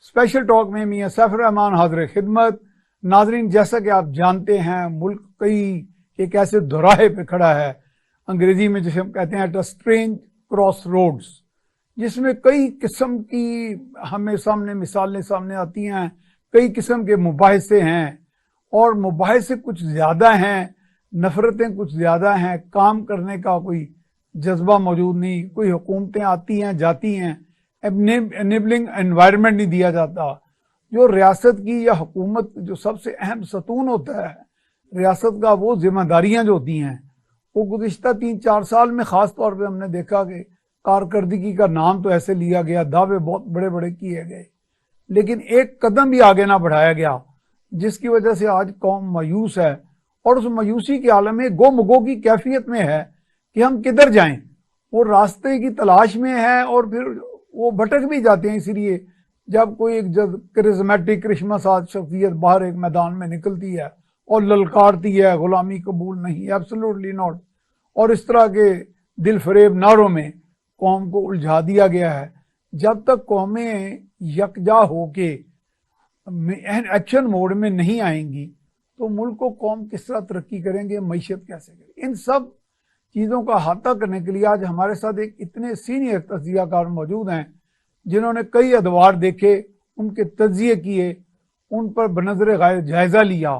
Special talk میں میاں safe الرحمان حاضر خدمت. ناظرین، جیسا کہ آپ جانتے ہیں ملک کئی ایک ایسے دوراہے پہ کھڑا ہے، انگریزی میں جسے ہم کہتے ہیں اسٹرینج کراس روڈز، جس میں کئی قسم کی ہمیں سامنے مثالیں سامنے آتی ہیں، کئی قسم کے مباحثے ہیں، اور مباحثے کچھ زیادہ ہیں، نفرتیں کچھ زیادہ ہیں، کام کرنے کا کوئی جذبہ موجود نہیں، کوئی حکومتیں آتی ہیں جاتی ہیں، انیبلنگ انوائرمنٹ نہیں دیا جاتا. جو ریاست کی یا حکومت جو سب سے اہم ستون ہوتا ہے ریاست کا، وہ ذمہ داریاں جو ہوتی ہیں، وہ گزشتہ 3-4 سال میں خاص طور پہ ہم نے دیکھا کہ کارکردگی کا نام تو ایسے لیا گیا، دعوے بہت بڑے بڑے کیے گئے، لیکن ایک قدم بھی آگے نہ بڑھایا گیا، جس کی وجہ سے آج قوم مایوس ہے، اور اس مایوسی کے عالم میں گو مگو کی کیفیت میں ہے کہ ہم کدھر جائیں. وہ راستے کی تلاش میں ہے، اور پھر وہ بھٹک بھی جاتے ہیں. اسی لیے جب کوئی ایک کرزمیٹک کرشمہ ساز شخصیت باہر ایک میدان میں نکلتی ہے اور للکارتی ہے غلامی قبول نہیں، ایبسولوٹلی ناٹ، اور اس طرح کے دل فریب نعروں میں قوم کو الجھا دیا گیا ہے. جب تک قومیں یکجا ہو کے ایکشن موڈ میں نہیں آئیں گی تو ملک و قوم کس طرح ترقی کریں گے، معیشت کیسے کریں. ان سب چیزوں کا احاطہ کرنے کے لیے آج ہمارے ساتھ ایک اتنے سینئر تجزیہ کار موجود ہیں جنہوں نے کئی ادوار دیکھے، ان کے تجزیے کیے، ان پر بنظر غیر جائزہ لیا،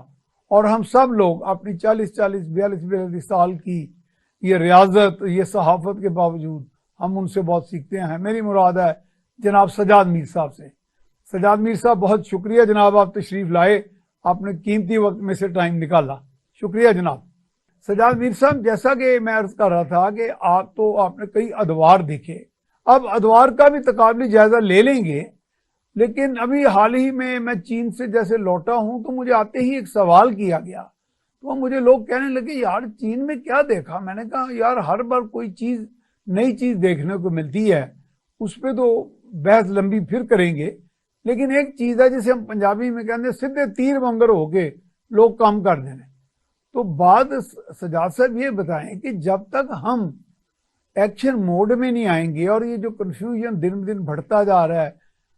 اور ہم سب لوگ اپنی 42 سال کی یہ ریاضت، یہ صحافت کے باوجود ہم ان سے بہت سیکھتے ہیں. میری مراد ہے جناب سجاد میر صاحب سے. سجاد میر صاحب، بہت شکریہ جناب، آپ تشریف لائے، آپ نے قیمتی وقت میں سے ٹائم نکالا، شکریہ جناب. سجاد میر صاحب، جیسا کہ میں عرض کر رہا تھا کہ آپ نے کئی ادوار دیکھے، اب ادوار کا بھی تقابلی جائزہ لے لیں گے، لیکن ابھی حال ہی میں چین سے جیسے لوٹا ہوں تو مجھے آتے ہی ایک سوال کیا گیا، تو مجھے لوگ کہنے لگے یار چین میں کیا دیکھا. میں نے کہا یار ہر بار کوئی چیز نئی چیز دیکھنے کو ملتی ہے، اس پہ تو بحث لمبی پھر کریں گے، لیکن ایک چیز ہے جسے ہم پنجابی میں کہتے ہیں سیدھے تیر منگر ہو کے لوگ کام کر دینے. تو بعد سجاد صاحب یہ بتائیں کہ جب تک ہم ایکشن موڈ میں نہیں آئیں گے، اور یہ جو کنفیوژن دن بدن بڑھتا جا رہا ہے،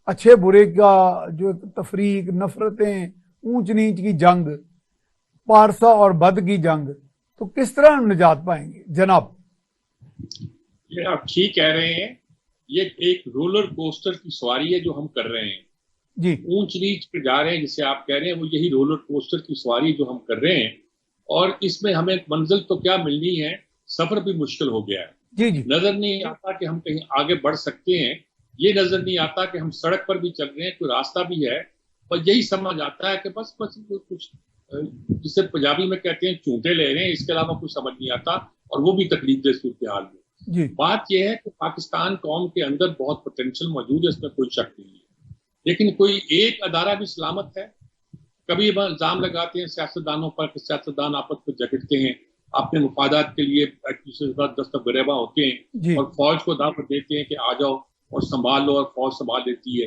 اچھے برے کا جو تفریق، نفرتیں، اونچ نیچ کی جنگ، پارسا اور بد کی جنگ، تو کس طرح ہم نجات پائیں گے جناب؟ یہ آپ ٹھیک کہہ رہے ہیں، یہ ایک رولر کوسٹر کی سواری ہے جو ہم کر رہے ہیں جی. اونچ نیچ پہ جا رہے ہیں جسے آپ کہہ رہے ہیں، وہ یہی رولر کوسٹر کی سواری جو ہم کر رہے ہیں، اور اس میں ہمیں منزل تو کیا ملنی ہے، سفر بھی مشکل ہو گیا ہے. جی جی. نظر نہیں آتا کہ ہم کہیں آگے بڑھ سکتے ہیں، یہ نظر نہیں آتا کہ ہم سڑک پر بھی چل رہے ہیں، کوئی راستہ بھی ہے، اور یہی سمجھ آتا ہے کہ بس کچھ جسے پنجابی میں کہتے ہیں چونٹے لے رہے ہیں، اس کے علاوہ کچھ سمجھ نہیں آتا، اور وہ بھی تکلیف دہ صورتحال میں. جی. بات یہ ہے کہ پاکستان قوم کے اندر بہت پوٹینشیل موجود ہے، اس میں کوئی شک نہیں ہے، لیکن کوئی ایک ادارہ بھی سلامت ہے. کبھی الزام لگاتے ہیں سیاستدانوں پر کہ سیاستدان آپس میں جھگڑتے ہیں، اپنے مفادات کے لیے ایک دوسرے کے ساتھ دست گریباں ہوتے ہیں، جی. اور فوج کو دعوت دیتے ہیں کہ آ جاؤ اور سنبھال لو، اور فوج سنبھال لیتی ہے.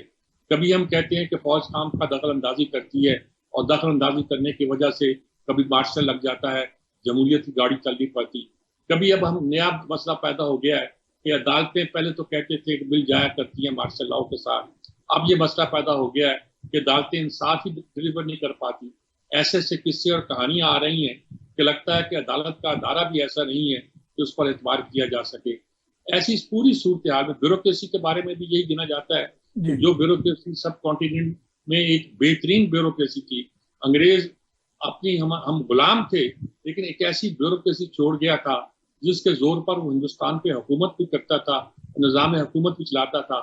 کبھی ہم کہتے ہیں کہ فوج کام کا دخل اندازی کرتی ہے، اور دخل اندازی کرنے کی وجہ سے کبھی مارشل لگ جاتا ہے، جمہوریت کی گاڑی چل نہیں پاتی. کبھی اب ہم نیا مسئلہ پیدا ہو گیا ہے کہ عدالتیں پہلے تو کہتے تھے کہ مل جایا کرتی ہیں مارشل لاؤ کے ساتھ، اب یہ مسئلہ پیدا ہو گیا ہے کہ عدالتیں انصاف ہی ڈلیور نہیں کر پاتی. ایسے ایسے قصے اور کہانیاں آ رہی ہیں کہ لگتا ہے کہ عدالت کا ادارہ بھی ایسا نہیں ہے کہ اس پر اعتبار کیا جا سکے. ایسی پوری صورتحال میں بیوروکریسی کے بارے میں بھی یہی گنا جاتا ہے کہ جو بیوروکریسی سب کانٹیننٹ میں ایک بہترین بیوروکریسی تھی. انگریز اپنی ہم غلام تھے، لیکن ایک ایسی بیوروکریسی چھوڑ گیا تھا جس کے زور پر وہ ہندوستان پہ حکومت بھی کرتا تھا، نظام حکومت بھی چلاتا تھا.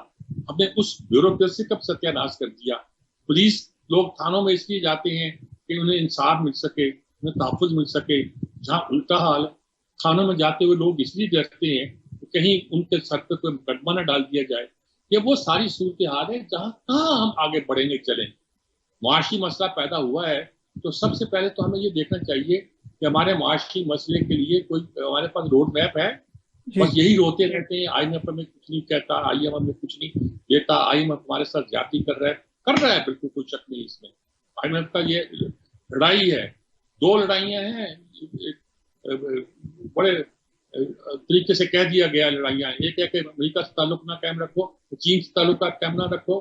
ہم نے اس بیوروکریسی کا ستیہ ناش کر دیا. پولیس لوگ تھانوں میں اس لیے جاتے ہیں کہ انہیں انصاف مل سکے، انہیں تحفظ مل سکے، جہاں الٹا حال تھانوں میں جاتے ہوئے لوگ اس لیے ڈرتے ہیں کہ کہیں ان کے سر پہ کوئی مقدمہ نہ ڈال دیا جائے. یہ وہ ساری صورتحال ہے جہاں کہاں ہم آگے بڑھیں گے چلیں. معاشی مسئلہ پیدا ہوا ہے تو سب سے پہلے تو ہمیں یہ دیکھنا چاہیے کہ ہمارے معاشی مسئلے کے لیے کوئی ہمارے پاس روڈ میپ ہے. بس یہی روتے رہتے ہیں آئی ایم ایف ہمیں کچھ نہیں کہتا، آئی ایم ایف ہمیں کچھ نہیں دیتا، آئی ایم ایف ہمارے ساتھ زیادتی کر رہا ہے. بالکل کوئی شک نہیں اس میں. آئی ایم ایف کا یہ لڑائی ہے، دو لڑائیاں ہیں، بڑے طریقے سے کہہ دیا گیا لڑائیاں. ایک ہے کہ امریکہ سے تعلق نہ قائم رکھو، چین سے تعلق قائم نہ رکھو،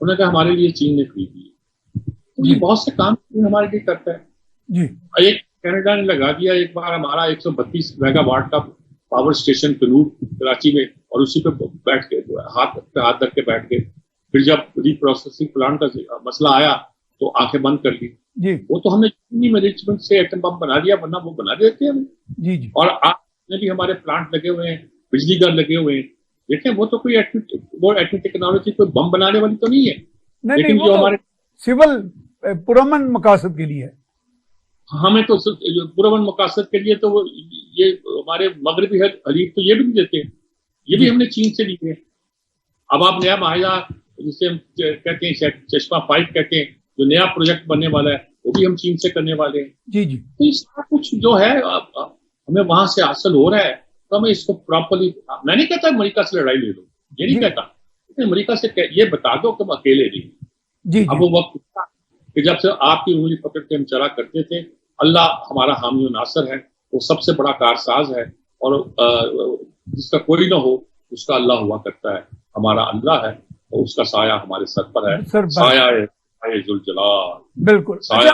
انہوں نے کہا ہمارے لیے چین نے خریدی ہے. تو یہ بہت سے کام ہمارے لیے کرتا ہے. جی ایک کینیڈا نے لگا دیا ایک بار ہمارا 132 میگا واٹ کا پاور اسٹیشن کنور کراچی میں, اور اسی پہ بیٹھ کے ہاتھ پہ ہاتھ رکھ کے بیٹھ گئے. پھر جب ری پروسیسنگ پلانٹ کا مسئلہ آیا تو آنکھیں بند کر لی. جی وہ تو ہم نے مینجمنٹ سے ایٹم بم بنا دیا, ورنہ وہ بنا دیتے ہیں. جی جی اور آپ نے بھی ہمارے پلانٹ لگے ہوئے ہیں, بجلی گھر لگے ہوئے ہیں. دیکھیں وہ تو کوئی ایٹمی ٹیکنالوجی کوئی بم بنانے والی تو نہیں ہے, لیکن جو ہمارے سول پرامن مقاصد کے لیے ہمیں تو پرامن مقاصد کے لیے تو یہ ہمارے مغربی حریف تو یہ بھی نہیں دیتے. یہ بھی ہم نے چین سے لیے. اب آپ نیا معاہدہ جسے ہم کہتے ہیں چشمہ 5 کہتے ہیں, جو نیا پروجیکٹ بننے والا ہے وہ بھی ہم چین سے کرنے والے ہیں. جی جی تو یہ سارا کچھ جو ہے ہمیں وہاں سے حاصل ہو رہا ہے, تو ہمیں اس کو پراپرلی, میں نہیں کہتا امریکہ سے لڑائی لے لو, یہ نہیں کہتا. امریکہ سے یہ بتا دو کہ ہم اکیلے نہیں. جی اب وہ وقت تھا کہ جب سے آپ کی انگلی پکڑ کے ہم چلا کرتے تھے. اللہ ہمارا حامی و ناصر ہے, وہ سب سے بڑا کارساز ہے, اور جس کا کوئی نہ ہو اس کا اللہ ہوا کرتا ہے. ہمارا اللہ ہے اور اس کا سایہ ہمارے سر پر ہے, سایہ ذوالجلال. بالکل. اچھا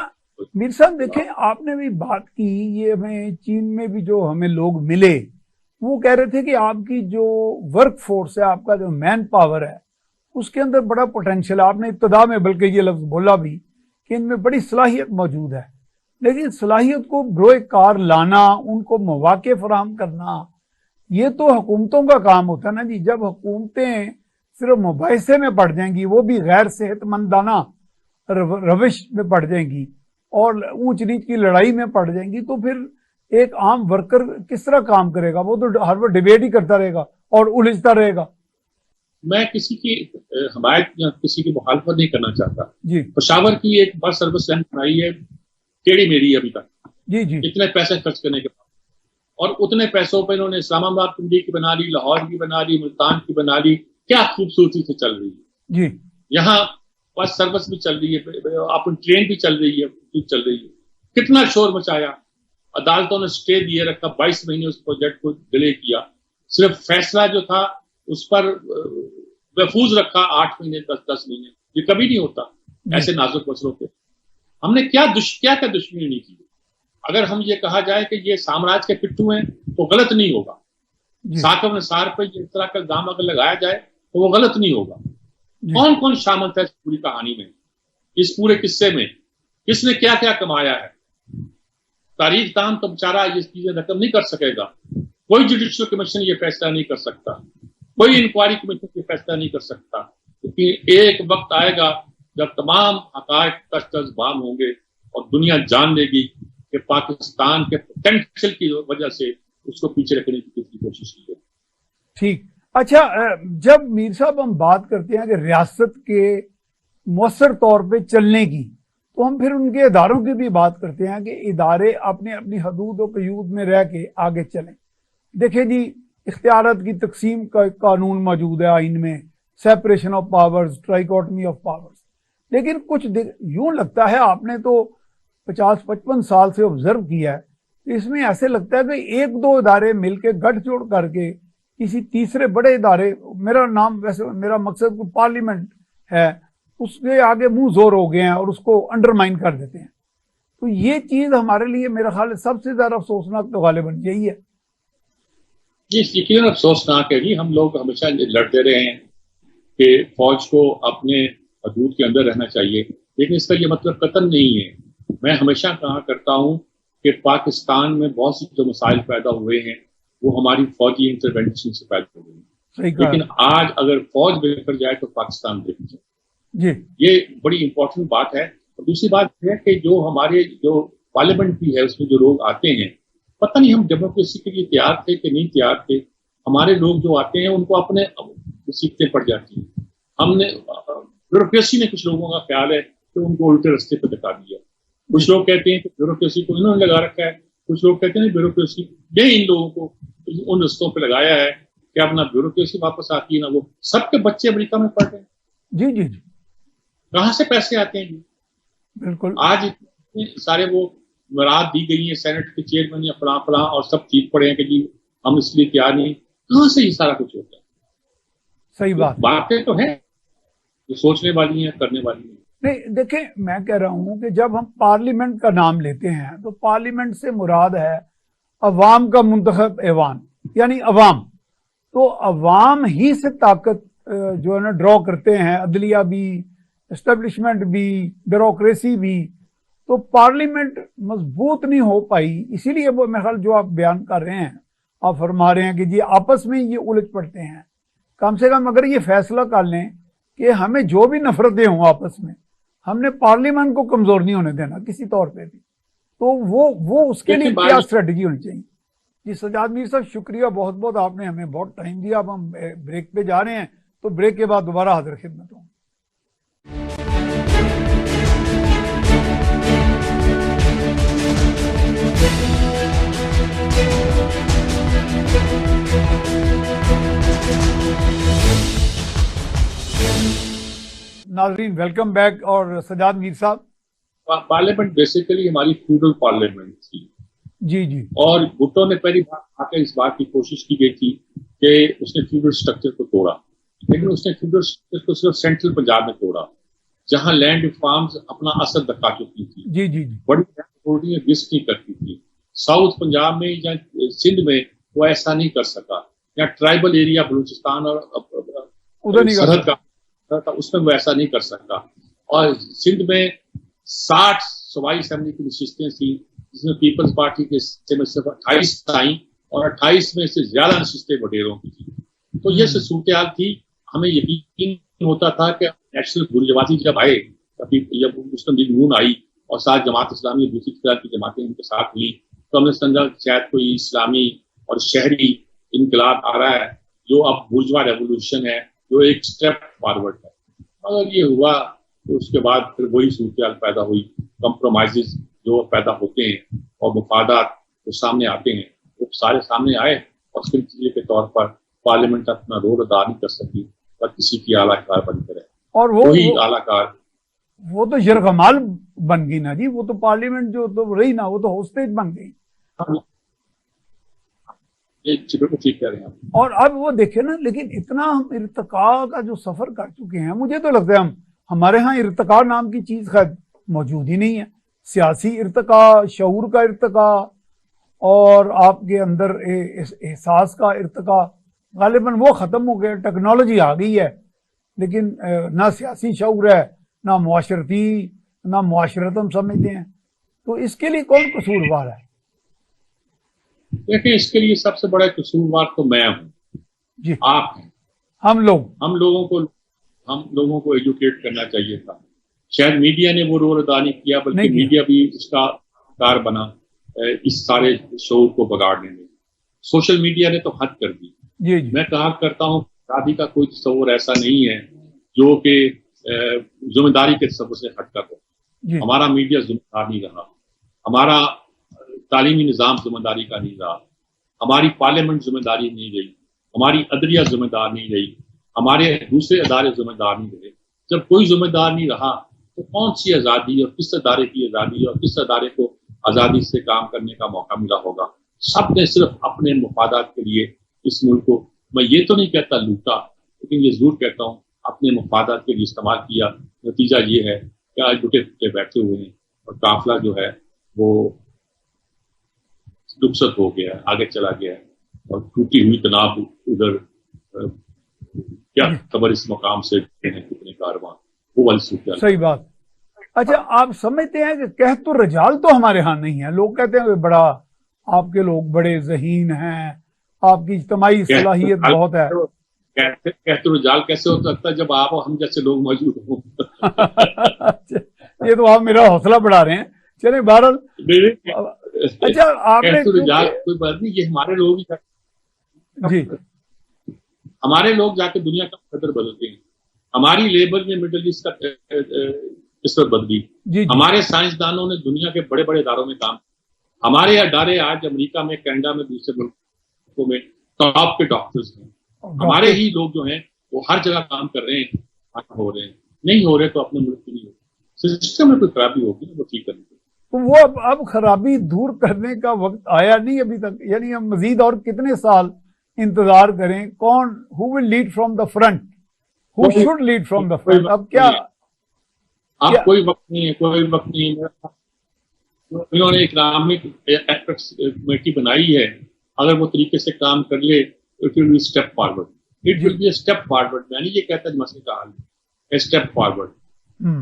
میر صاحب دیکھیں, آپ نے بھی بات کی, یہ ہمیں چین میں بھی جو ہمیں لوگ ملے وہ کہہ رہے تھے کہ آپ کی جو ورک فورس ہے, آپ کا جو مین پاور ہے, اس کے اندر بڑا پوٹینشیل. آپ نے ابتدا میں بلکہ یہ لفظ بولا بھی کہ ان میں بڑی صلاحیت موجود ہے, لیکن صلاحیت کو بروئے کار لانا, ان کو مواقع فراہم کرنا, یہ تو حکومتوں کا کام ہوتا ہے نا جی. جب حکومتیں صرف مباحثے میں پڑ جائیں گی, وہ بھی غیر صحت مندانہ روش میں پڑ جائیں گی, اور اونچ نیچ کی لڑائی میں پڑ جائیں گی, تو پھر ایک عام ورکر کس طرح کام کرے گا؟ وہ تو ہر وقت ڈیبیٹ ہی کرتا رہے گا اور الجھتا رہے گا. میں کسی کی حمایت یا کسی کی مخالفت نہیں کرنا چاہتا. جی پشاور کی ایک بس سروس لائن بنائی ہے, ٹیڑھی میری ابھی تک. جی جی اتنے پیسے خرچ کرنے کے بعد, اور اتنے پیسوں پہ انہوں نے اسلام آباد پنڈی کی بنا لی, لاہور کی بنا لی, ملتان کی بنا لی. کیا خوبصورتی سے چل رہی ہے. جی یہاں بس سروس بھی چل رہی ہے, اپن ٹرین بھی چل رہی ہے. کتنا شور مچایا, عدالتوں نے سٹے دیے رکھا, 22 مہینے اس پروجیکٹ کو ڈیلے کیا. صرف فیصلہ جو تھا اس پر محفوظ رکھا 8 مہینے 10 مہینے. یہ کبھی نہیں ہوتا ایسے نازک مسئلوں پہ. ہم نے کیا دشمنی نہیں کی. اگر ہم یہ کہا جائے کہ یہ سامراج کے پٹھو ہیں تو غلط نہیں ہوگا. ثاقب نثار پہ اس طرح کا الزام اگر لگایا جائے تو وہ غلط نہیں ہوگا. کون کون شامل تھا اس پوری کہانی میں, اس پورے قصے میں؟ کس نے کیا کیا کمایا ہے؟ تاریخ دان تو بیچارہ یہ چیزیں رقم نہیں کر سکے گا. کوئی جوڈیشل کمیشن یہ فیصلہ نہیں کر سکتا, کوئی انکوائری کمیشن یہ فیصلہ نہیں کر سکتا. کیونکہ ایک وقت آئے گا جب تمام حقائق تشخیص بام ہوں گے اور دنیا جان لے گی کہ پاکستان کے پوٹینشیل کی وجہ سے اس کو پیچھے رکھنے کی کتنی کوشش کی ہے. ٹھیک. اچھا جب میر صاحب ہم بات کرتے ہیں کہ ریاست کے مؤثر طور پہ چلنے کی, تو ہم پھر ان کے اداروں کی بھی بات کرتے ہیں کہ ادارے اپنی اپنی حدود و قیود میں رہ کے آگے چلیں. دیکھیں جی, اختیارات کی تقسیم کا قانون موجود ہے آئین میں, separation of powers, trichotomy of powers, لیکن کچھ یوں لگتا ہے, آپ نے تو 50-55 سال سے آبزرو کیا ہے, اس میں ایسے لگتا ہے کہ ایک دو ادارے مل کے گٹھ جوڑ کر کے کسی تیسرے بڑے ادارے, میرا مقصد کو پارلیمنٹ ہے, اس کے آگے منہ زور ہو گئے ہیں اور اس کو انڈرمائن کر دیتے ہیں. تو یہ چیز ہمارے لیے میرا خیال ہے سب سے زیادہ افسوسناک تو غالباً یہی ہے. جی یقیناً افسوسناک ہے جی. ہم لوگ ہمیشہ لڑتے رہے ہیں کہ فوج کو اپنے حدود کے اندر رہنا چاہیے, لیکن اس کا یہ مطلب قطن نہیں ہے. میں ہمیشہ کہا کرتا ہوں کہ پاکستان میں بہت سے جو مسائل پیدا ہوئے ہیں وہ ہماری فوجی انٹرونشن سے پیدا ہوئے ہیں, لیکن آج اگر فوج بہتر جائے تو پاکستان بہتر جائے. جی یہ بڑی امپورٹنٹ بات ہے. اور دوسری بات یہ ہے کہ جو ہمارے جو پارلیمنٹ بھی ہے اس میں جو لوگ آتے ہیں, پتہ نہیں ہم ڈیموکریسی کے لیے تیار تھے کہ نہیں تیار تھے. ہمارے لوگ جو آتے ہیں ان کو اپنے سیکھتے پڑ جاتی ہیں. ہم نے بیوروکریسی نے کچھ لوگوں کا خیال ہے کہ ان کو الٹے رستے پہ دکھا دیا. کچھ لوگ کہتے ہیں کہ بیوروکریسی کو انہوں نے لگا رکھا ہے, کچھ لوگ کہتے ہیں بیوروکریسی نے ان لوگوں کو ان رستوں پہ لگایا ہے کہ اب نہ بیوروکریسی واپس آتی ہے نہ وہ. سب کے بچے امریکہ میں پڑھ رہے ہیں. جی جی جی کہاں سے پیسے آتے ہیں جی؟ بالکل. آج سارے وہ مراد دی گئی ہیں سینٹ کے چیئرمین یا فلاں فلاں, اور سب چیز پڑے ہیں کہ جی ہم اس لیے تیار نہیں. کہاں سے یہ سارا کچھ ہوتا ہے؟ صحیح بات باتیں تو ہیں جو سوچنے والی ہیں کرنے والی ہیں. نہیں دیکھیں میں کہہ رہا ہوں کہ جب ہم پارلیمنٹ کا نام لیتے ہیں تو پارلیمنٹ سے مراد ہے عوام کا منتخب ایوان یعنی عوام. تو عوام ہی سے طاقت جو ہے نا ڈرا کرتے ہیں, عدلیہ بھی, اسٹیبلشمنٹ بھی, بیوروکریسی بھی. تو پارلیمنٹ مضبوط نہیں ہو پائی, اسی لیے وہ میرے خیال جو آپ بیان کر رہے ہیں, آپ فرما رہے ہیں کہ جی آپس میں یہ الجھ پڑتے ہیں. کم سے کم اگر یہ فیصلہ کر لیں کہ ہمیں جو بھی نفرتیں ہوں آپس میں, ہم نے پارلیمنٹ کو کمزور نہیں ہونے دینا کسی طور پہ بھی. تو وہ اس کے لیے کیا اسٹریٹجی ہونی چاہیے؟ جی سجاد میر صاحب شکریہ بہت بہت, آپ نے ہمیں بہت ٹائم دیا. اب ہم بریک پہ جا رہے ہیں, تو بریک کے بعد دوبارہ حاضر خدمت ہوں. ناظرین ویلکم بیک. اور سجاد میر صاحب, پارلیمنٹ بیسیکلی ہماری فیوڈل پارلیمنٹ تھی. جی جی. اور بھٹو نے پہلی بار آ کے اس بات کی کوشش کی گئی تھی کہ اس نے فیوڈل اسٹرکچر کو توڑا, لیکن اس نے فیوڈل اسٹرکچر کو صرف سینٹرل پنجاب میں توڑا جہاں لینڈ فارمز اپنا اثر دکھا چکی تھی. جی جی جی. بڑی اتھارٹیاں گسٹ نہیں کرتی تھی. ساؤتھ پنجاب میں یا سندھ میں وہ ایسا نہیں کر سکا, یا ٹرائبل ایریا بلوچستان اور سرحد کا تھا, اس میں وہ ایسا نہیں کر سکتا. اور سندھ میں 60 صوبائی اسمبلی کی نشستیں تھیں جس میں پیپلز پارٹی کے حصے میں صرف 28 آئیں اور 28 میں سے زیادہ نشستیں وڈیروں کی تھیں. تو یہ صورتحال تھی. ہمیں یقین ہوتا تھا کہ نیشنل بورژوازی جب آئے, جب مسلم لیگ نون آئی اور ساتھ جماعت اسلامی دوسری طرح کی جماعتیں ان کے ساتھ ہوئی, تو ہم نے سمجھا شاید کوئی اسلامی اور شہری انقلاب آ رہا ہے جو اب بورژوا ریولوشن ہے, جو ایک سٹیپ فارورڈ ہے. اگر یہ ہوا تو اس کے بعد پھر وہی صورتحال پیدا ہوئی. کمپرومائزز جو پیدا ہوتے ہیں اور مفادات جو سامنے آتے ہیں وہ سارے سامنے آئے, اور اس کے نتیجے کے طور پر پارلیمنٹ اپنا رول ادا نہیں کر سکی اور کسی کی اعلیٰ کار بن کر ہے. اور وہی اعلیٰ کار وہ تو یرغمال بن گئی نا جی. وہ تو پارلیمنٹ جو تو رہی نا, وہ تو ہوسٹیج بن گئی. ٹھیک کہہ رہے ہیں. اور اب وہ دیکھیں نا, لیکن اتنا ہم ارتقاء کا جو سفر کر چکے ہیں, مجھے تو لگتا ہے ہمارے ہاں ارتقاء نام کی چیز خیر موجود ہی نہیں ہے. سیاسی ارتقاء, شعور کا ارتقاء اور آپ کے اندر احساس کا ارتقاء غالباً وہ ختم ہو گیا. ٹیکنالوجی آ گئی ہے لیکن نہ سیاسی شعور ہے, نہ معاشرتی, نہ معاشرت ہم سمجھتے ہیں. تو اس کے لیے کون قصوروار ہے؟ دیکھیں اس کے لیے سب سے بڑا قصوروار تو میں ہوں جی, آپ ہیں, ہم لوگوں کو ایجوکیٹ کرنا چاہیے تھا. شاید میڈیا نے وہ رول ادا نہیں کیا, بلکہ میڈیا بھی اس کا کار بنا اس سارے شعور کو بگاڑنے میں. سوشل میڈیا نے تو حد کر دی. جی جی. میں کہا کرتا ہوں شادی کا کوئی تصور ایسا نہیں ہے جو کہ ذمہ داری کے تصور سے ہٹ کر ہو. ہمارا میڈیا ذمہ دار نہیں رہا, ہمارا تعلیمی نظام ذمہ داری کا نہیں رہا, ہماری پارلیمنٹ ذمہ داری نہیں رہی, ہماری عدلیہ ذمہ دار نہیں رہی, ہمارے دوسرے ادارے ذمہ دار نہیں رہے. جب کوئی ذمہ دار نہیں رہا تو کون سی آزادی اور کس ادارے کی آزادی اور کس ادارے کو آزادی سے کام کرنے کا موقع ملا ہوگا؟ سب نے صرف اپنے مفادات کے لیے اس ملک کو, میں یہ تو نہیں کہتا لوٹا, لیکن یہ ضرور کہتا ہوں اپنے مفادات کے لیے استعمال کیا. نتیجہ یہ ہے کہ آج ٹوٹے پھوٹے بیٹھے ہوئے ہیں اور قافلہ جو ہے وہ رخصت ہو گیا, آگے چلا گیا, اور ٹوٹی ہوئی تناب ادھر کیا خبر اس مقام سے کتنے کارواں, وہ والی صورت. صحیح بات. اچھا آپ سمجھتے ہیں کہ قحط الرجال تو ہمارے ہاں نہیں ہے؟ لوگ کہتے ہیں کہ بڑا آپ کے لوگ بڑے ذہین ہیں, آپ کی اجتماعی صلاحیت بہت ہے. قحط الرجال کیسے ہو سکتا ہے جب آپ اور ہم جیسے لوگ موجود ہوں؟ یہ تو آپ میرا حوصلہ بڑھا رہے ہیں. چلیں بہرحال. اچھا آپ نے کوئی بات نہیں, یہ ہمارے لوگ جی, ہمارے لوگ جا کے دنیا کا قدر بدلتے ہیں. ہماری لیبر نے مڈل ایسٹ کا قسمت بدلی. ہمارے سائنسدانوں نے دنیا کے بڑے بڑے اداروں میں کام. ہمارے ادارے آج امریکہ میں, کینیڈا میں, دوسرے ملکوں میں ٹاپ کے ڈاکٹرز ہیں. ہمارے ہی لوگ جو ہیں وہ ہر جگہ کام کر رہے ہیں, ہو رہے ہیں. نہیں ہو رہے تو اپنے ملک کی نہیں ہو. سسٹم میں کوئی خرابی ہوگی وہ ٹھیک کرنے. تو وہ اب خرابی دور کرنے کا وقت آیا نہیں ابھی تک؟ یعنی ہم مزید اور کتنے سال انتظار کریں؟ کون who will lead from the front, who should lead from the front. اب کیا اب کوئی وقت نہیں ہے، کوئی وقت نہیں ہے. انہوں نے اکنامک ایپیکس کمیٹی بنائی ہے، اگر وہ طریقے سے کام کر لے it will be step forward. It will be a step forward. میں نہیں یہ کہتا کہ مسئلے کا حل ہے، اسٹیپ فارورڈ.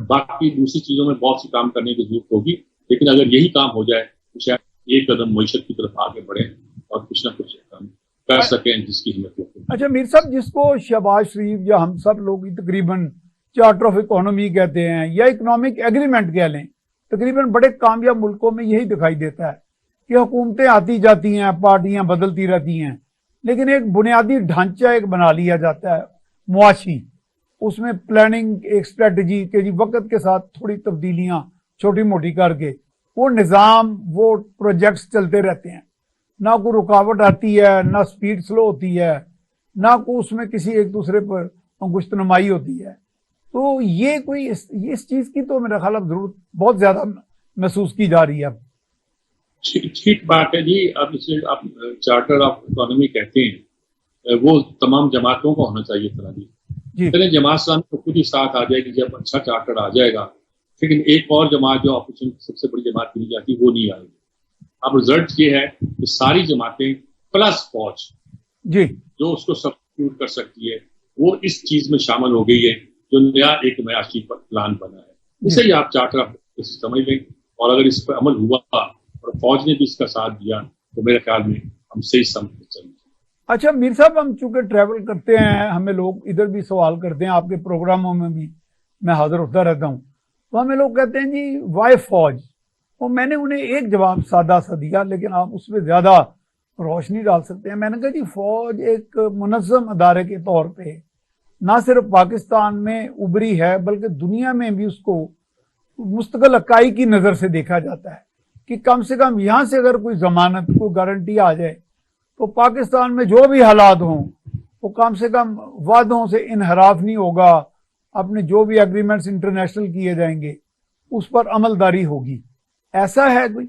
باقی دوسری چیزوں میں بہت سی کام کرنے کی ضرورت ہوگی، لیکن اگر یہی کام ہو جائے تو شاید ایک قدم معیشت کی طرف آگے بڑھیں اور کچھ نہ کچھ کام کر سکیں جس کی ہمت ہو. اچھا میر صاحب، جس کو شہباز شریف یا ہم سب لوگ تقریباً چارٹر آف اکانومی کہتے ہیں یا اکنامک ایگریمنٹ کہہ لیں، تقریباً بڑے کامیاب ملکوں میں یہی دکھائی دیتا ہے کہ حکومتیں آتی جاتی ہیں، پارٹیاں بدلتی رہتی ہیں، لیکن ایک بنیادی ڈھانچہ ایک بنا لیا جاتا ہے معاشی، اس میں پلاننگ، ایک اسٹریٹجی کہ جی وقت کے ساتھ تھوڑی تبدیلیاں چھوٹی موٹی کر کے وہ نظام، وہ پروجیکٹس چلتے رہتے ہیں. نہ کوئی رکاوٹ آتی ہے، نہ سپیڈ سلو ہوتی ہے، نہ کوئی اس میں کسی ایک دوسرے پر انگشت نمائی ہوتی ہے. تو یہ کوئی اس چیز کی تو میرا خیال اب ضرورت بہت زیادہ محسوس کی جا رہی ہے. اب ٹھیک بات ہے جی. اب اسے آپ چارٹر آف اکانومی کہتے ہیں، وہ تمام جماعتوں کو ہونا چاہیے تھا جی. جماعت اسلامی کو خود ہی ساتھ آ جائے گی جب اچھا چارٹر آ جائے گا، لیکن ایک اور جماعت جو اپوزیشن کی سب سے بڑی جماعت ملی جاتی وہ نہیں آئے گی. اب رزلٹ یہ ہے کہ ساری جماعتیں پلس فوج جی جو اس کو سبسٹیوٹ کر سکتی ہے وہ اس چیز میں شامل ہو گئی ہے جو نیا ایک معاشی پلان بنا ہے. اسے ہی آپ چارٹر آف سمجھ لیں، اور اگر اس پر عمل ہوا اور فوج نے بھی اس کا ساتھ دیا تو میرے خیال میں ہم صحیح سمجھ چلیں. اچھا میر صاحب، ہم چونکہ ٹریول کرتے ہیں، ہمیں لوگ ادھر بھی سوال کرتے ہیں، آپ کے پروگراموں میں بھی میں حاضر ہوتا رہتا ہوں، تو ہمیں لوگ کہتے ہیں جی وائی فوج. اور میں نے انہیں ایک جواب سادہ سا دیا، لیکن آپ اس پہ زیادہ روشنی ڈال سکتے ہیں. میں نے کہا جی فوج ایک منظم ادارے کے طور پہ نہ صرف پاکستان میں ابری ہے بلکہ دنیا میں بھی اس کو مستقل اکائی کی نظر سے دیکھا جاتا ہے کہ کم سے کم یہاں سے اگر کوئی ضمانت، کوئی گارنٹی آ جائے تو پاکستان میں جو بھی حالات ہوں وہ کم سے کم وعدوں سے انحراف نہیں ہوگا، اپنے جو بھی ایگریمنٹس انٹرنیشنل کیے جائیں گے اس پر عمل داری ہوگی. ایسا ہے کوئی؟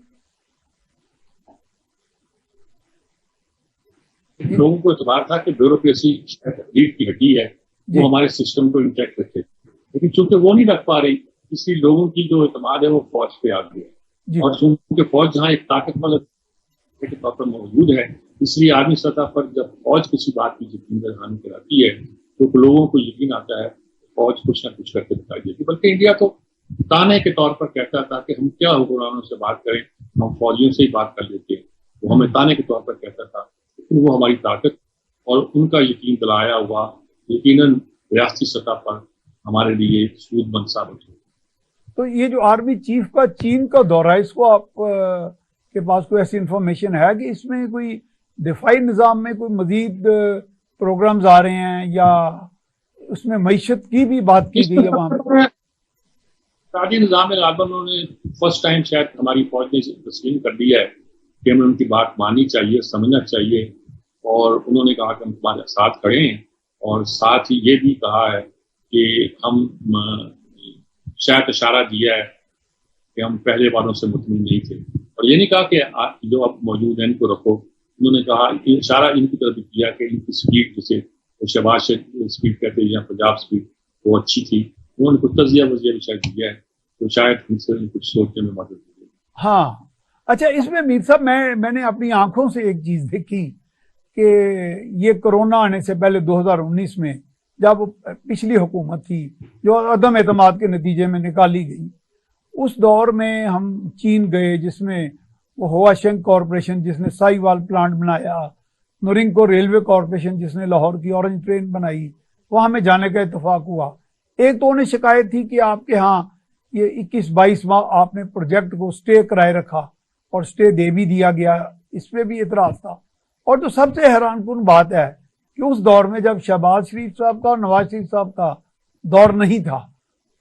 لوگوں کو اعتبار تھا کہ بیوروکریسی ریڑھ کی ہڈی ہے، وہ ہمارے سسٹم کو انٹیکٹ رکھے، لیکن چونکہ وہ نہیں رکھ پا رہی اس لیے لوگوں کی جو اعتماد ہے وہ فوج پہ آ گئی ہے. اور چونکہ فوج جہاں ایک طاقتور کے طور پر موجود ہے، اس لیے عالمی سطح پر جب فوج کسی بات کی یقین دہانی کراتی ہے تو لوگوں کو یقین آتا ہے فوج کچھ نہ کچھ کر کے دکھائی دیتی. بلکہ انڈیا تو تانے کے طور پر کہتا تھا کہ ہم کیا حکمرانوں سے بات کریں، ہم فوجیوں سے ہی بات کر لیتے ہیں. وہ ہمیں تانے کے طور پر کہتا تھا، لیکن وہ ہماری طاقت اور ان کا یقین دلایا ہوا یقیناً ریاستی سطح پر ہمارے لیے سود مند ثابت ہو. تو یہ جو آرمی چیف کا چین کا دورہ ہے، اس کو آپ کے پاس کوئی ایسی انفارمیشن ہے کہ اس میں کوئی دفاعی نظام میں کوئی مزید پروگرامز آ رہے ہیں یا اس میں معیشت کی بھی بات کی گئی ہے وہاں پہ؟ اقتصادی نظام میں غالباً انہوں نے فرسٹ ٹائم شاید ہماری فوج نے تسلیم کر دیا ہے کہ ہمیں ان کی بات ماننی چاہیے، سمجھنا چاہیے، اور انہوں نے کہا کہ ہم تمہارے ساتھ کھڑے ہیں، اور ساتھ ہی یہ بھی کہا ہے کہ ہم شاید اشارہ دیا ہے کہ ہم پہلے والوں سے مطمئن نہیں تھے، اور یہ نہیں کہا کہ جو اب موجود ہیں ان کو رکھو. انہوں نے کہا اشارہ ان کی طرف بھی کیا کہ ان کی سپیڈ جسے شہباز سپیڈ کہتے ہیں یا پنجاب سپیڈ وہ اچھی تھی. انہوں نے کچھ تجزیہ وزیہ بھی شاید دیا ہے تو شاید ان سے کچھ سوچنے میں مدد ملے. ہاں اچھا، اس میں میر صاحب میں نے اپنی آنکھوں سے ایک چیز دیکھی کہ یہ کرونا آنے سے پہلے 2019 میں جب پچھلی حکومت تھی جو عدم اعتماد کے نتیجے میں نکالی گئی، اس دور میں ہم چین گئے جس میں وہ ہوا شنگ کارپوریشن جس نے سائی وال پلانٹ بنایا، نورنکو ریلوے کارپوریشن جس نے لاہور کی اورنج ٹرین بنائی، وہاں میں جانے کا اتفاق ہوا. ایک تو انہیں شکایت تھی کہ آپ کے ہاں یہ 21-22 ماہ آپ نے پروجیکٹ کو سٹے کرائے رکھا اور سٹے دے بھی دیا گیا، اس پہ بھی اعتراض تھا. اور جو سب سے حیران کن بات ہے کہ اس دور میں جب شہباز شریف صاحب کا اور نواز شریف صاحب کا دور نہیں تھا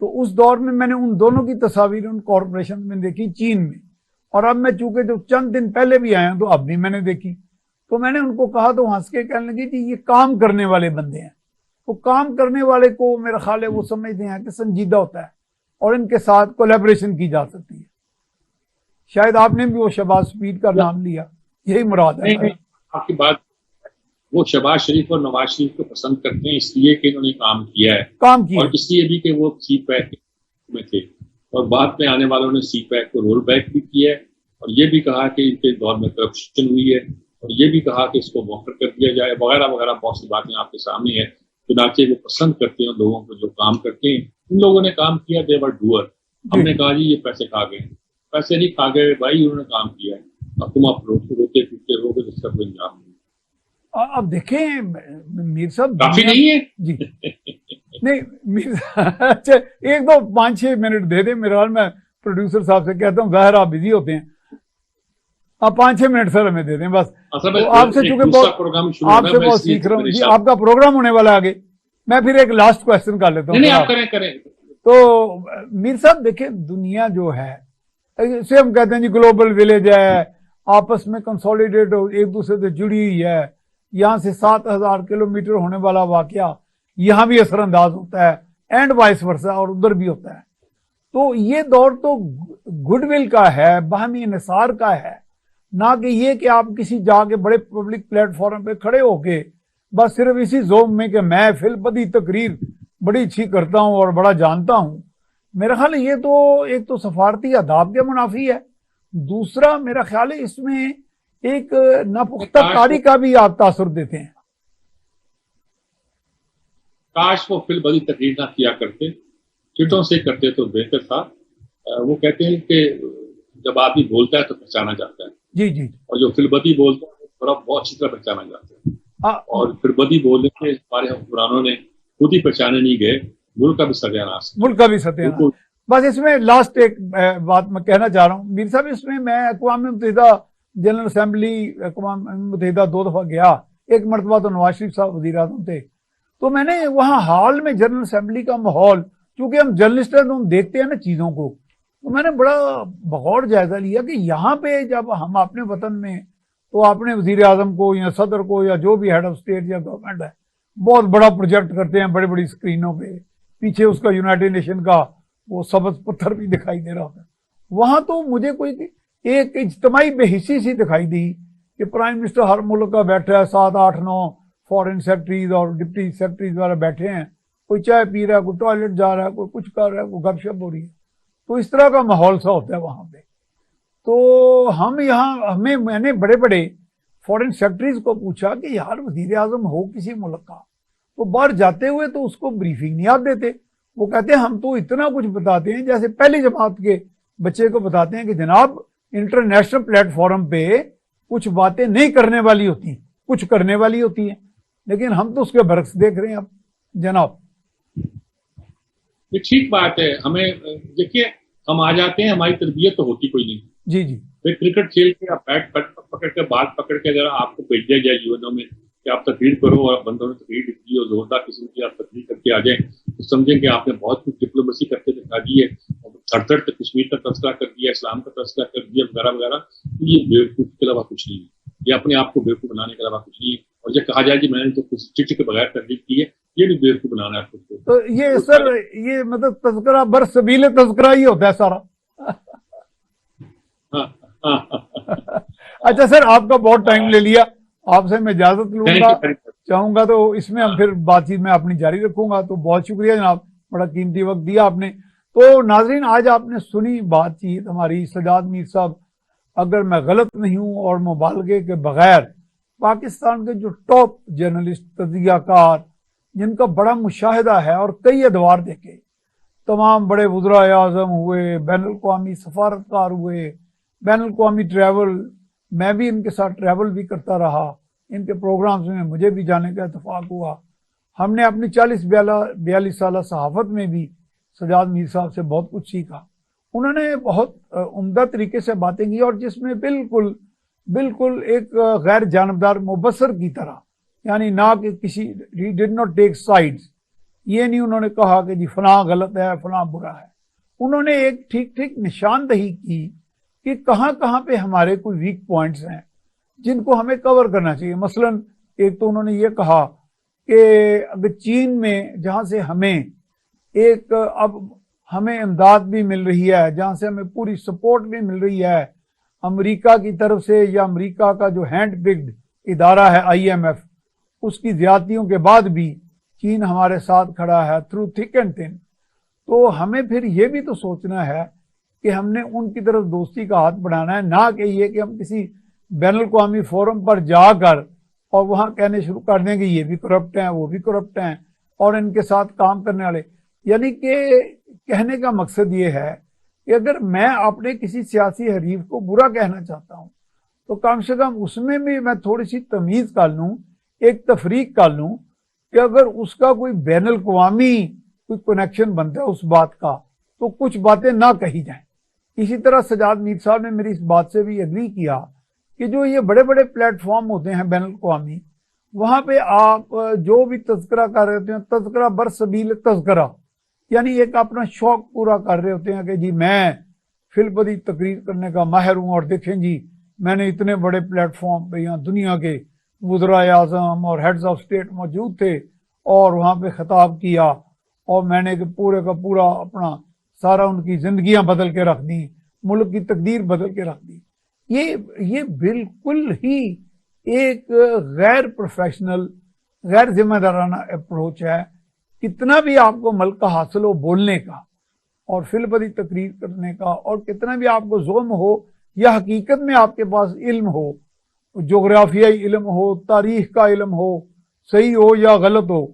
تو اس دور میں نے ان دونوں کی تصاویر ان کارپوریشن میں دیکھی چین میں، اور اب میں چونکہ جو چند دن پہلے بھی آیا ہوں تو اب بھی میں نے دیکھی. تو میں نے ان کو کہا تو ہنس کے کہنے لگی کہ یہ کام کرنے والے بندے ہیں. وہ کام کرنے والے کو میرا خیال ہے وہ سمجھتے ہیں کہ سنجیدہ ہوتا ہے اور ان کے ساتھ کولیبریشن کی جا سکتی ہے. شاید آپ نے بھی وہ شہباز سپیڈ کا نام لیا، یہی مراد ہے. آپ کی بات وہ شہباز شریف اور نواز شریف کو پسند کرتے ہیں اس لیے کہ انہوں نے کام کیا ہے، اور اس لیے بھی کہ وہ سی پیک میں تھے، اور بعد میں آنے والوں نے سی پیک کو رول بیک بھی کیا ہے، اور یہ بھی کہا کہ ان کے دور میں کرپشن ہوئی ہے، اور یہ بھی کہا کہ اس کو موخر کر دیا جائے، وغیرہ وغیرہ بہت سی باتیں آپ کے سامنے ہیں۔ چنانچہ وہ پسند کرتے ہیں لوگوں کو جو کام کرتے ہیں۔ ان لوگوں نے کام کیا، دے ور ڈوئر۔ ہم نے کہا جی یہ پیسے کھا گئے، پیسے نہیں کھا گئے بھائی، انہوں نے کام کیا ہے، اب تم آپ روتے پیٹتے رہو گے جس کا کوئی انجام نہیں۔ اب دیکھیں میر صاحب، کافی نہیں ہے جی نہیں میر اچھا ایک دو 5-6 منٹ دے دیں، میرا میں پروڈیوسر صاحب سے کہتا ہوں، ظاہر آپ بزی ہوتے ہیں، آپ 5-6 منٹ سر ہمیں دے دیں بس۔ آپ سے چونکہ آپ سے بہت سیکھ رہا ہوں جی، آپ کا پروگرام ہونے والا آگے، میں پھر ایک لاسٹ کوشچن کر لیتا ہوں۔ کریں۔ تو میر صاحب دیکھیں، دنیا جو ہے اسے ہم کہتے ہیں جی گلوبل ولیج ہے، آپس میں کنسولیڈیٹ ایک دوسرے سے جڑی ہوئی ہے، یہاں سے 7,000 کلومیٹر ہونے والا واقعہ یہاں بھی اثر انداز ہوتا ہے، اینڈ وائس ورسا، اور ادھر بھی ہوتا ہے۔ تو یہ دور تو گڈ ول کا ہے، باہمی انحصار کا ہے، نہ کہ یہ کہ آپ کسی جا کے بڑے پبلک پلیٹ فارم پہ کھڑے ہو کے بس صرف اسی زوم میں کہ میں فی البدی تقریر بڑی اچھی کرتا ہوں اور بڑا جانتا ہوں۔ میرا خیال ہے یہ تو ایک تو سفارتی آداب کے منافی ہے، دوسرا میرا خیال ہے اس میں ایک ناپختہ کاری کا بھی آپ تاثر دیتے ہیں۔ کاش وہ فی البدی تقریر نہ کیا کرتے، چٹوں سے کرتے تو بہتر تھا۔ وہ کہتے ہیں کہ جب آدمی بولتا ہے تو پہچانا جاتا ہے، جی جی، اور جو فی البدی بولتا ہے تھوڑا بہت اچھی طرح پہچانا جاتا ہے، اور فی البدی بولنے سے ہمارے حکمرانوں نے خود ہی پہچانے نہیں گئے، ملک کا بھی ستیاناش، ملک کا بھی ستیاناش۔ بس اس میں لاسٹ ایک بات میں کہنا چاہ رہا ہوں میر صاحب، اس میں میں اقوام متحدہ جنرل اسمبلی اقوام متحدہ 2 دفعہ گیا، ایک مرتبہ تو نواز شریف صاحب وزیر اعظم تھے، تو میں نے وہاں حال میں جنرل اسمبلی کا ماحول، چونکہ ہم جرنلسٹ ہیں تو ہم دیکھتے ہیں نا چیزوں کو، تو میں نے بڑا بغور جائزہ لیا کہ یہاں پہ جب ہم اپنے وطن میں تو اپنے وزیر اعظم کو یا صدر کو یا جو بھی ہیڈ آف اسٹیٹ یا گورنمنٹ ہے بہت بڑا پروجیکٹ کرتے ہیں بڑی بڑی اسکرینوں پہ، پیچھے اس کا یونائٹڈ نیشن کا وہ سبز پتھر بھی دکھائی دے رہا ہوتا ہے۔ وہاں تو مجھے کوئی ایک اجتماعی بے حسی سی دکھائی دی کہ پرائم منسٹر ہر ملک کا بیٹھا ہے، 7 8 9 فارن سیکرٹریز اور ڈپٹی سیکرٹریز وغیرہ بیٹھے ہیں، کوئی چائے پی رہا ہے، کوئی ٹوائلٹ جا رہا ہے، کوئی کچھ کر رہا ہے، کوئی گپ شپ ہو رہی ہے، تو اس طرح کا ماحول سا ہوتا ہے وہاں پہ۔ تو میں نے بڑے بڑے فارن سیکرٹریز کو پوچھا کہ یار وزیر اعظم ہو کسی ملک کا تو باہر جاتے ہوئے تو اس کو بریفنگ نہیں آپ دیتے، وہ کہتے ہیں ہم تو اتنا کچھ بتاتے ہیں جیسے پہلی جماعت کے بچے کو بتاتے ہیں کہ جناب انٹرنیشنل پلیٹ فارم پہ کچھ باتیں نہیں کرنے والی ہوتی، کچھ کرنے والی ہوتی ہیں، لیکن ہم تو اس کے برعکس دیکھ رہے ہیں اب جناب۔ یہ ٹھیک بات ہے، ہمیں دیکھیے ہم آ جاتے ہیں، ہماری تربیت تو ہوتی کوئی نہیں، جی جی، پھر کرکٹ کھیل کے آپ بیٹ پکڑ کے بال پکڑ کے اگر آپ کو بھیج دیا جائے یونوں میں کہ آپ تقریر کرو اور بندوں نے تقریر لکھی اور زوردار قسم کی آپ تقریر کر کے آ جائیں تو سمجھیں کہ آپ نے بہت کچھ ڈپلومیسی کرتے دکھا دی ہے، تھڑ کشمیر کا تذکرہ کر دیا، اسلام کا تذکرہ کر دیا وغیرہ وغیرہ، تو یہ بیوقوف کے علاوہ کچھ نہیں ہے، یہ اپنے آپ کو بیوقوف بنانے کے علاوہ کچھ نہیں ہے، اور یہ کہا جائے کہ میں نے تو کچھ چٹھی کے بغیر تقریر کی ہے، یہ بھی بیوقوف بنانا ہے خود کو۔ تو یہ سر یہ مطلب تذکرہ برسبیل تذکرہ ہی ہوتا ہے سارا۔ اچھا سر، آپ کا بہت ٹائم لے لیا، آپ سے میں اجازت لوں گا چاہوں گا، تو اس میں ہم پھر بات چیت میں اپنی جاری رکھوں گا۔ تو بہت شکریہ جناب، بڑا قیمتی وقت دیا آپ نے۔ تو ناظرین، آج آپ نے سنی بات چیت ہماری سجاد میر صاحب، اگر میں غلط نہیں ہوں اور مبالغے کے بغیر پاکستان کے جو ٹاپ جرنلسٹ، تجزیہ کار، جن کا بڑا مشاہدہ ہے اور کئی ادوار دیکھے، تمام بڑے وزراء اعظم ہوئے، بین الاقوامی سفارتکار ہوئے، بین الاقوامی ٹریول، میں بھی ان کے ساتھ ٹریول بھی کرتا رہا، ان کے پروگرامز میں مجھے بھی جانے کا اتفاق ہوا۔ ہم نے اپنی 42 سالہ صحافت میں بھی سجاد میر صاحب سے بہت کچھ سیکھا۔ انہوں نے بہت عمدہ طریقے سے باتیں کی، اور جس میں بالکل ایک غیر جانبدار مبصر کی طرح، یعنی نہ کہ کسی he did not take sides، یہ نہیں انہوں نے کہا کہ جی فلاں غلط ہے فلاں برا ہے، انہوں نے ایک ٹھیک نشاندہی کی کہ کہاں کہاں پہ ہمارے کوئی ویک پوائنٹس ہیں جن کو ہمیں کور کرنا چاہیے۔ مثلا ایک تو انہوں نے یہ کہا کہ اگر چین میں جہاں سے اب ہمیں امداد بھی مل رہی ہے، جہاں سے ہمیں پوری سپورٹ بھی مل رہی ہے امریکہ کی طرف سے، یا امریکہ کا جو ہینڈ پکڈ ادارہ ہے IMF، اس کی زیادتیوں کے بعد بھی چین ہمارے ساتھ کھڑا ہے تھرو تھک اینڈ تھن، تو ہمیں پھر یہ بھی تو سوچنا ہے کہ ہم نے ان کی طرف دوستی کا ہاتھ بڑھانا ہے، نہ کہ یہ کہ ہم کسی بین الاقوامی فورم پر جا کر اور وہاں کہنے شروع کر دیں کہ یہ بھی کرپٹ ہیں، وہ بھی کرپٹ ہیں، اور ان کے ساتھ کام کرنے والے. یعنی کہ کہنے کا مقصد یہ ہے کہ اگر میں اپنے کسی سیاسی حریف کو برا کہنا چاہتا ہوں تو کم سے کم اس میں بھی میں تھوڑی سی تمیز کر لوں، ایک تفریق کر لوں کہ اگر اس کا کوئی بین الاقوامی کوئی کنیکشن بنتا ہے اس بات کا تو کچھ باتیں نہ کہی جائیں. اسی طرح سجاد میر صاحب نے میری اس بات سے بھی اگری کیا کہ جو یہ بڑے بڑے پلیٹ فارم ہوتے ہیں بین الاقوامی، وہاں پہ آپ جو بھی تذکرہ کر رہے ہوتے ہیں، تذکرہ برسبیل تذکرہ، یعنی ایک اپنا شوق پورا کر رہے ہوتے ہیں کہ جی میں فی البدی تقریر کرنے کا ماہر ہوں، اور دیکھیں جی میں نے اتنے بڑے پلیٹ فارم پہ یہاں دنیا کے وزرائے اعظم اور ہیڈز آف اسٹیٹ موجود تھے اور وہاں پہ خطاب کیا، اور میں نے کہ پورے کا پورا اپنا سارا ان کی زندگیاں بدل کے رکھ دی، ملک کی تقدیر بدل کے رکھ دی. یہ بالکل ہی ایک غیر پروفیشنل، غیر ذمہ دارانہ اپروچ ہے. کتنا بھی آپ کو ملک کا حاصل ہو بولنے کا اور فی البدی تقریر کرنے کا، اور کتنا بھی آپ کو ظلم ہو یا حقیقت میں آپ کے پاس علم ہو، جغرافیائی علم ہو، تاریخ کا علم ہو، صحیح ہو یا غلط ہو،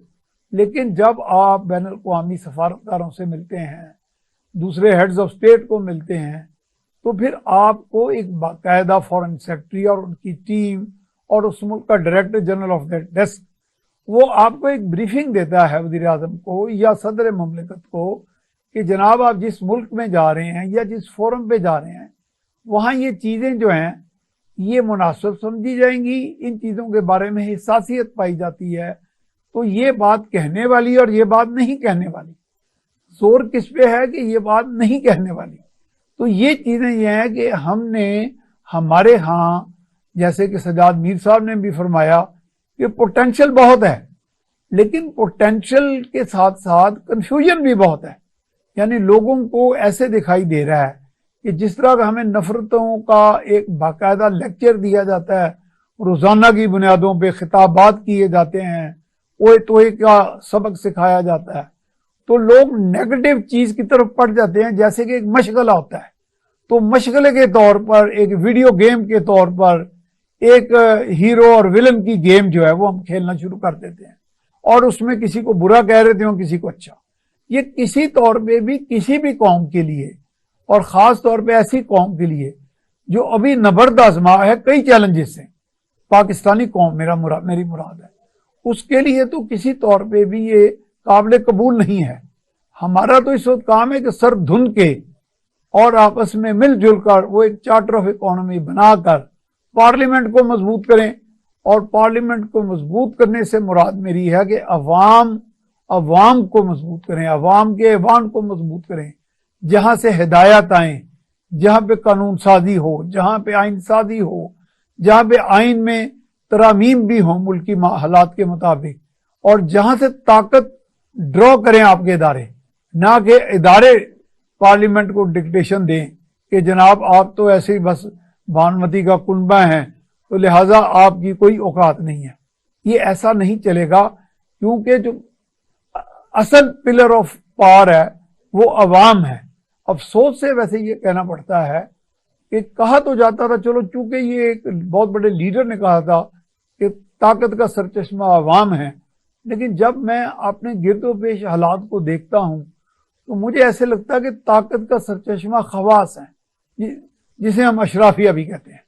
لیکن جب آپ بین الاقوامی سفارتکاروں سے ملتے ہیں، دوسرے ہیڈز آف اسٹیٹ کو ملتے ہیں، تو پھر آپ کو ایک باقاعدہ فارن سیکرٹری اور ان کی ٹیم اور اس ملک کا director general of that desk وہ آپ کو ایک بریفنگ دیتا ہے، وزیر اعظم کو یا صدر مملکت کو، کہ جناب آپ جس ملک میں جا رہے ہیں یا جس فورم پہ جا رہے ہیں وہاں یہ چیزیں جو ہیں یہ مناسب سمجھی جائیں گی، ان چیزوں کے بارے میں حساسیت پائی جاتی ہے، تو یہ بات کہنے والی اور یہ بات نہیں کہنے والی، زور کس پہ ہے کہ یہ بات نہیں کہنے والی. تو یہ چیزیں یہ ہیں کہ ہم نے ہمارے ہاں، جیسے کہ سجاد میر صاحب نے بھی فرمایا کہ پوٹینشل بہت ہے، لیکن پوٹینشل کے ساتھ ساتھ کنفیوژن بھی بہت ہے. یعنی لوگوں کو ایسے دکھائی دے رہا ہے کہ جس طرح ہمیں نفرتوں کا ایک باقاعدہ لیکچر دیا جاتا ہے، روزانہ کی بنیادوں پہ خطابات کیے جاتے ہیں، اوے توے کا سبق سکھایا جاتا ہے، تو لوگ نیگیٹو چیز کی طرف پڑ جاتے ہیں جیسے کہ ایک مشغلہ ہوتا ہے. تو مشغلے کے طور پر، ایک ویڈیو گیم کے طور پر، ایک ہیرو اور ولن کی گیم جو ہے وہ ہم کھیلنا شروع کر دیتے ہیں، اور اس میں کسی کو برا کہہ رہے ہوں، کسی کو اچھا. یہ کسی طور پہ بھی کسی بھی قوم کے لیے، اور خاص طور پہ ایسی قوم کے لیے جو ابھی نبرد آزما ہے کئی چیلنجز سے، پاکستانی قوم میری مراد ہے، اس کے لیے تو کسی طور پہ بھی یہ قابل قبول نہیں ہے. ہمارا تو اس وقت کام ہے کہ سر دھن کے اور آپس میں مل جل کر وہ ایک چارٹر آف اکانومی بنا کر پارلیمنٹ کو مضبوط کریں. اور پارلیمنٹ کو مضبوط کرنے سے مراد میری ہے کہ عوام کو مضبوط کریں، عوام کے ایوان کو مضبوط کریں، جہاں سے ہدایات آئیں، جہاں پہ قانون سازی ہو، جہاں پہ آئین سازی ہو، جہاں پہ آئین میں ترامیم بھی ہوں ملکی حالات کے مطابق، اور جہاں سے طاقت ڈرا کریں آپ کے ادارے، نہ کہ ادارے پارلیمنٹ کو ڈکٹیشن دیں کہ جناب آپ تو ایسے ہی بس بھانمتی کا کنبہ ہیں تو لہٰذا آپ کی کوئی اوقات نہیں ہے. یہ ایسا نہیں چلے گا، کیونکہ جو اصل پلر آف پاور ہے وہ عوام ہے. افسوس سے ویسے یہ کہنا پڑتا ہے کہ کہا تو جاتا تھا، چلو چونکہ یہ ایک بہت بڑے لیڈر نے کہا تھا کہ طاقت کا سرچشمہ عوام ہے، لیکن جب میں اپنے گرد و پیش حالات کو دیکھتا ہوں تو مجھے ایسے لگتا ہے کہ طاقت کا سرچشمہ خواص ہیں، جسے ہم اشرافیہ بھی کہتے ہیں.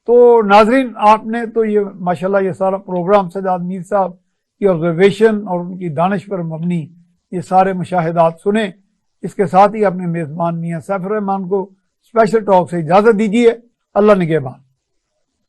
تو ناظرین، آپ نے تو یہ ماشاءاللہ یہ سارا پروگرام سجاد میر صاحب کی آبزرویشن اور ان کی دانش پر مبنی یہ سارے مشاہدات سنے. اس کے ساتھ ہی اپنے میزبان میاں سیف الرحمان کو اسپیشل ٹاک سے اجازت دیجیے. اللہ نگہبان.